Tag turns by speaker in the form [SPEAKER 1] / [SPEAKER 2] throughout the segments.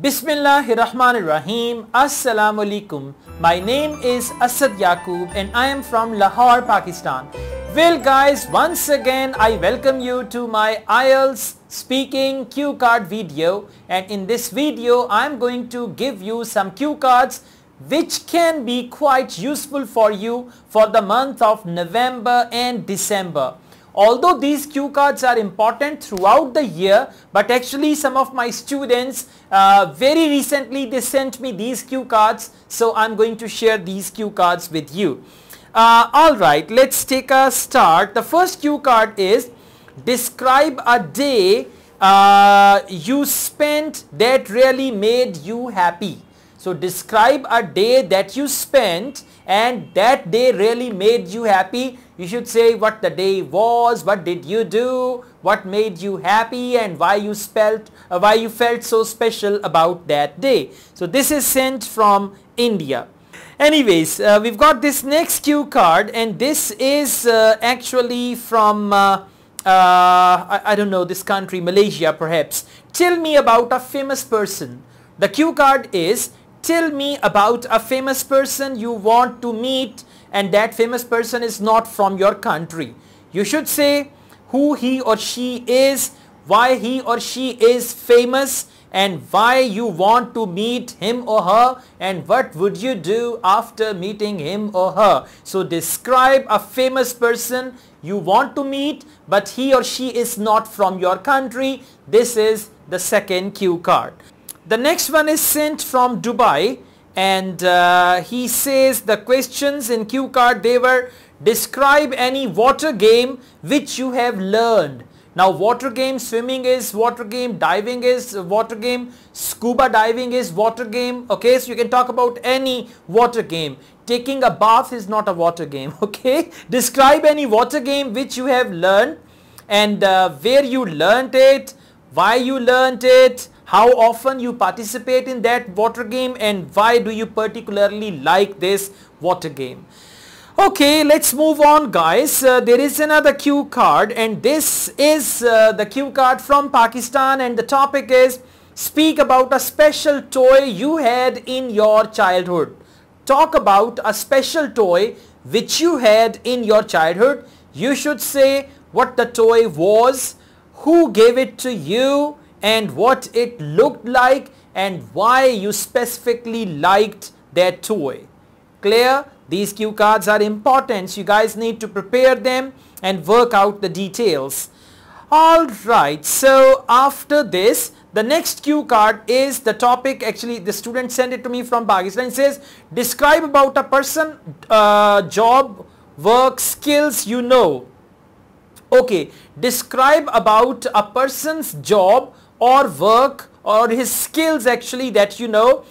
[SPEAKER 1] Bismillahirrahmanirrahim. Assalamu alaikum. My name is Asad Yaqub and I am from Lahore, Pakistan. Well guys, once again I welcome you to my Ielts speaking cue card video, and in this video I am going to give you some cue cards which can be quite useful for you for the month of November and December. Although these cue cards are important throughout the year, but actually some of my students very recently they sent me these cue cards, so I'm going to share these cue cards with you. Alright, let's take a start. The first cue card is describe a day you spent that really made you happy. So describe a day that you spent and that day really made you happy. You should say what the day was, what did you do, what made you happy, and why you felt so special about that day. So this is sent from India. Anyways, we've got this next cue card, and this is actually from I don't know this country, Malaysia perhaps. Tell me about a famous person. The cue card is tell me about a famous person you want to meet, and that famous person is not from your country. You should say who he or she is, why he or she is famous, and why you want to meet him or her, and what would you do after meeting him or her. So describe a famous person you want to meet, but he or she is not from your country. This is the second cue card. The next one is sent from Dubai, and he says the questions in cue card, they were describe any water game which you have learned. Now water game, swimming is water game, diving is water game, scuba diving is water game. Okay, so you can talk about any water game. Taking a bath is not a water game. Okay, describe any water game which you have learned, and where you learned it, why you learned it, how often you participate in that water game, and why do you particularly like this water game. Okay, let's move on guys. There is another cue card, and this is the cue card from Pakistan, and the topic is speak about a special toy you had in your childhood. Talk about a special toy which you had in your childhood. You should say what the toy was, who gave it to you, and what it looked like, and why you specifically liked that toy. Clear? These cue cards are important, so you guys need to prepare them and work out the details. Alright, so after this, the next cue card is the topic. Actually the student sent it to me from Pakistan. It says describe about a person, job, work, skills you know. Okay, describe about a person's job or work or his skills actually that you know.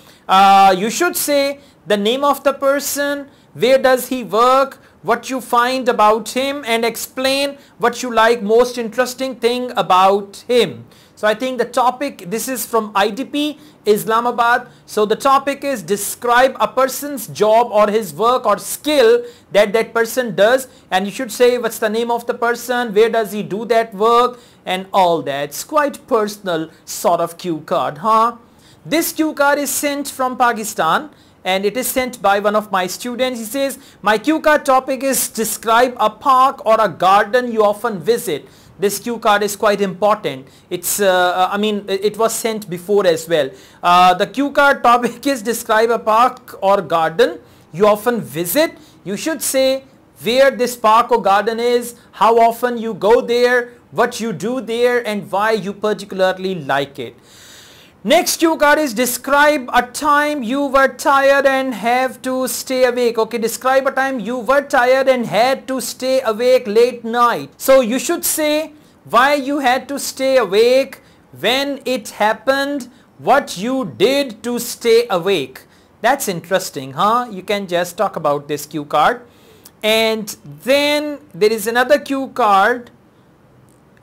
[SPEAKER 1] You should say the name of the person, where does he work, what you find about him, and explain what you like most interesting thing about him. So I think the topic, this is from IDP Islamabad. So the topic is describe a person's job or his work or skill that that person does, and you should say what's the name of the person, where does he do that work, and all that. It's quite personal sort of cue card, huh? This cue card is sent from Pakistan, and it is sent by one of my students. He says my cue card topic is describe a park or a garden you often visit. This cue card is quite important. It's I mean it was sent before as well. The cue card topic is describe a park or garden you often visit. You should say where this park or garden is, how often you go there, what you do there, and why you particularly like it. Next cue card is describe a time you were tired and have to stay awake. Okay, describe a time you were tired and had to stay awake late night. So you should say why you had to stay awake, when it happened, what you did to stay awake. That's interesting, huh? You can just talk about this cue card. And then there is another cue card.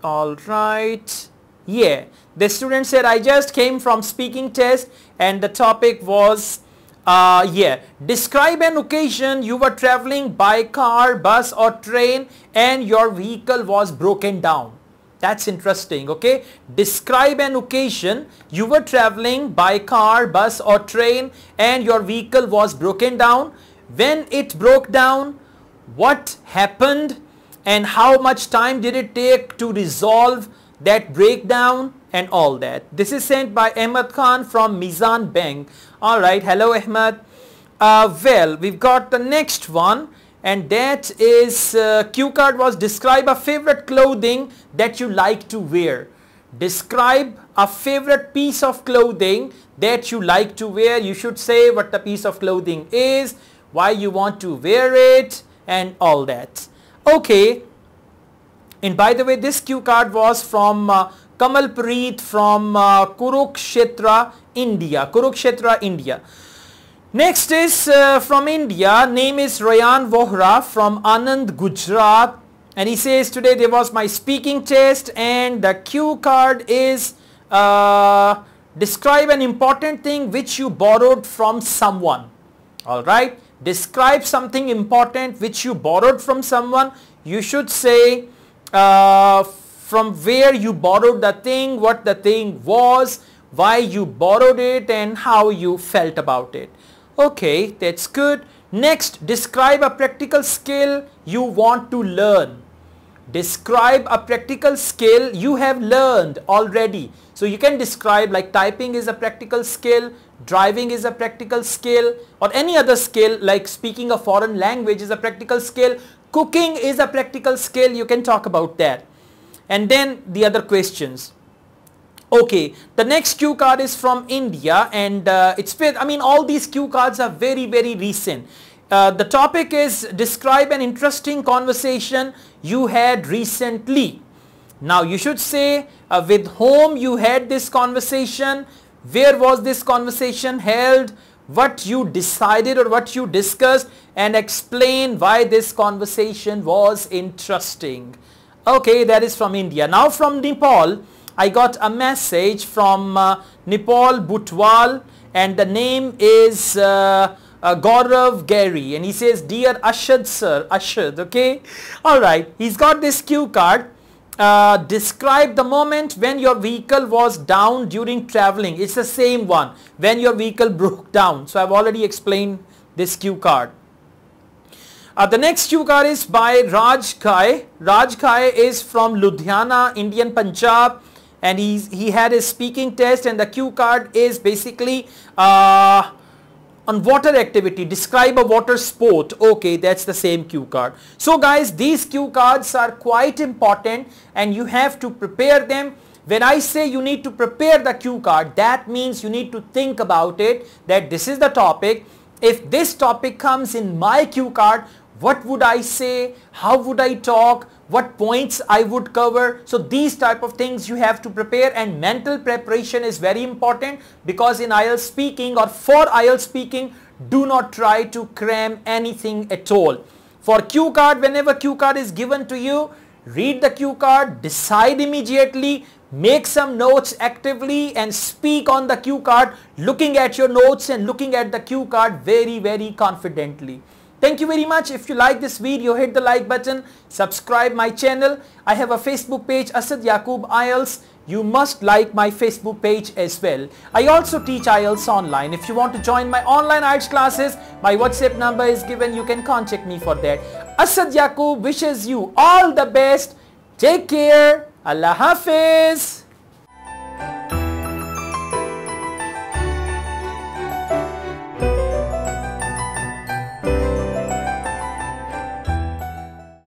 [SPEAKER 1] All right. Yeah, the student said I just came from speaking test, and the topic was describe an occasion you were traveling by car, bus or train and your vehicle was broken down. That's interesting. Okay, describe an occasion you were traveling by car, bus or train and your vehicle was broken down. When it broke down, what happened and how much time did it take to resolve that breakdown and all that. This is sent by Ahmed Khan from Mizan Bank. Alright, hello Ahmed. Well, we've got the next one, and that is cue card was describe a favorite clothing that you like to wear. Describe a favorite piece of clothing that you like to wear. You should say what the piece of clothing is, why you want to wear it and all that. Okay, and by the way, this cue card was from Kamal Preet from Kurukshetra, India. Next is from India, name is Rayan Vohra from Anand, Gujarat, and he says today there was my speaking test and the cue card is describe an important thing which you borrowed from someone. Alright, describe something important which you borrowed from someone. You should say from where you borrowed the thing, what the thing was, why you borrowed it and how you felt about it. Okay, that's good. Next, describe a practical skill you want to learn. Describe a practical skill you have learned already. So you can describe like typing is a practical skill, driving is a practical skill, or any other skill like speaking a foreign language is a practical skill, cooking is a practical skill, you can talk about that. And then the other questions. Okay, the next cue card is from India, and all these cue cards are very recent. The topic is describe an interesting conversation you had recently. Now you should say with whom you had this conversation, where was this conversation held, what you decided or what you discussed, and explain why this conversation was interesting. Okay, that is from India. Now from Nepal, I got a message from Nepal Butwal, and the name is Gaurav Gary, and he says, dear Asad sir, Asad, okay, alright, he's got this cue card. Describe the moment when your vehicle was down during traveling. It's the same one, when your vehicle broke down. So I've already explained this cue card. The next cue card is by Raj Khai. Raj Khai is from Ludhiana, Indian Punjab, and he had his speaking test, and the cue card is basically on water activity. Describe a water sport. Okay, that's the same cue card. So guys, these cue cards are quite important and you have to prepare them. When I say you need to prepare the cue card, that means you need to think about it, that this is the topic. If this topic comes in my cue card, what would I say? How would I talk? What points I would cover? So these type of things you have to prepare, and mental preparation is very important, because in IELTS speaking or for IELTS speaking, do not try to cram anything at all. For cue card, whenever cue card is given to you, read the cue card, decide immediately, make some notes actively and speak on the cue card, looking at your notes and looking at the cue card very confidently. Thank you very much. If you like this video, hit the like button, subscribe my channel. I have a Facebook page, Asad Yaqub IELTS. You must like my Facebook page as well. I also teach IELTS online. If you want to join my online IELTS classes, my WhatsApp number is given. You can contact me for that. Asad Yaqub wishes you all the best. Take care. Allah Hafiz.